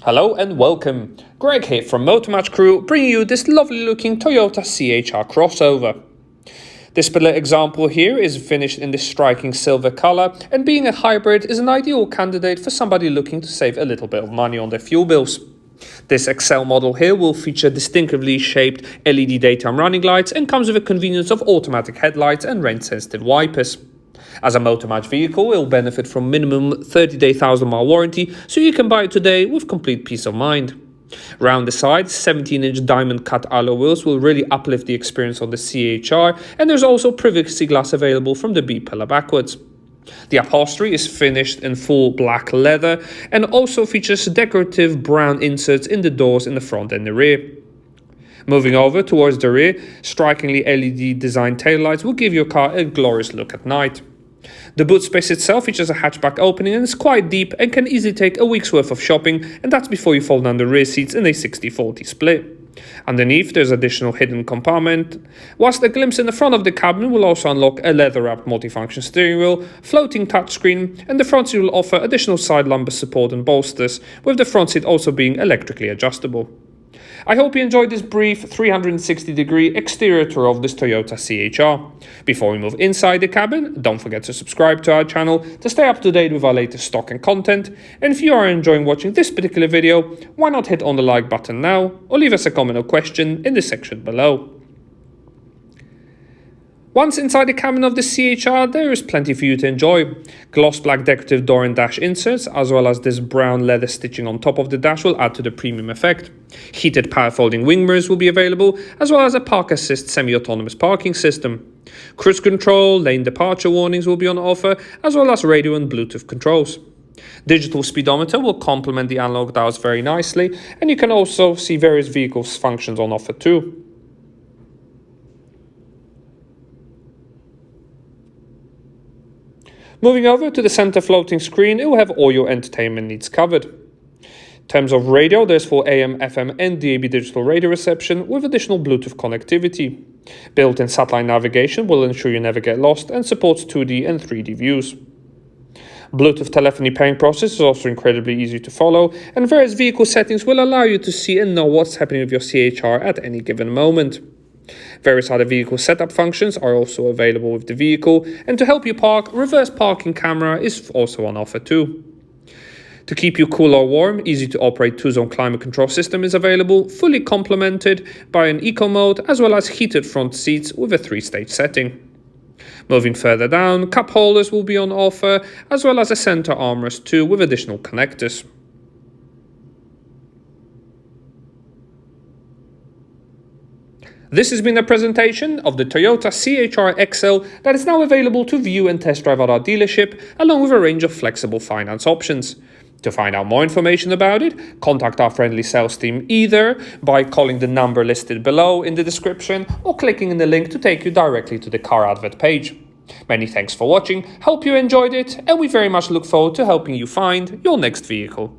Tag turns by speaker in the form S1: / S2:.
S1: Hello and welcome. Greg here from Motor Match Crewe, bringing you this lovely looking Toyota CHR crossover. This particular example here is finished in this striking silver colour, and being a hybrid is an ideal candidate for somebody looking to save a little bit of money on their fuel bills. This XL model here will feature distinctively shaped LED daytime running lights and comes with the convenience of automatic headlights and rain sensitive wipers. As a Motor Match vehicle, it will benefit from minimum 30-day 1,000-mile warranty, so you can buy it today with complete peace of mind. Round the sides, 17-inch diamond cut alloy wheels will really uplift the experience on the CHR, and there's also privacy glass available from the B-pillar backwards. The upholstery is finished in full black leather and also features decorative brown inserts in the doors in the front and the rear. Moving over towards the rear, strikingly LED designed taillights will give your car a glorious look at night. The boot space itself features a hatchback opening and is quite deep and can easily take a week's worth of shopping, and that's before you fold down the rear seats in a 60-40 split. Underneath there's additional hidden compartment, whilst a glimpse in the front of the cabin will also unlock a leather-wrapped multifunction steering wheel, floating touchscreen, and the front seat will offer additional side lumbar support and bolsters, with the front seat also being electrically adjustable. I hope you enjoyed this brief 360-degree exterior tour of this Toyota CHR. Before we move inside the cabin, don't forget to subscribe to our channel to stay up to date with our latest stock and content. And if you are enjoying watching this particular video, why not hit on the like button now or leave us a comment or question in the section below. Once inside the cabin of the CHR, there is plenty for you to enjoy. Gloss black decorative door and dash inserts, as well as this brown leather stitching on top of the dash will add to the premium effect. Heated power folding wing mirrors will be available, as well as a park assist semi-autonomous parking system. Cruise control, lane departure warnings will be on offer, as well as radio and Bluetooth controls. Digital speedometer will complement the analog dials very nicely, and you can also see various vehicles functions on offer too. Moving over to the center floating screen, it will have all your entertainment needs covered. In terms of radio, there's full AM, FM and DAB digital radio reception with additional Bluetooth connectivity. Built-in satellite navigation will ensure you never get lost and supports 2D and 3D views. Bluetooth telephony pairing process is also incredibly easy to follow, and various vehicle settings will allow you to see and know what's happening with your CHR at any given moment. Various other vehicle setup functions are also available with the vehicle, and to help you park, reverse parking camera is also on offer too. To keep you cool or warm, easy to operate 2-zone climate control system is available, fully complemented by an eco mode as well as heated front seats with a 3-stage setting. Moving further down, cup holders will be on offer, as well as a center armrest too with additional connectors. This has been a presentation of the Toyota CHR XL that is now available to view and test drive at our dealership, along with a range of flexible finance options. To find out more information about it, contact our friendly sales team either by calling the number listed below in the description or clicking in the link to take you directly to the car advert page. Many thanks for watching, hope you enjoyed it, and we very much look forward to helping you find your next vehicle.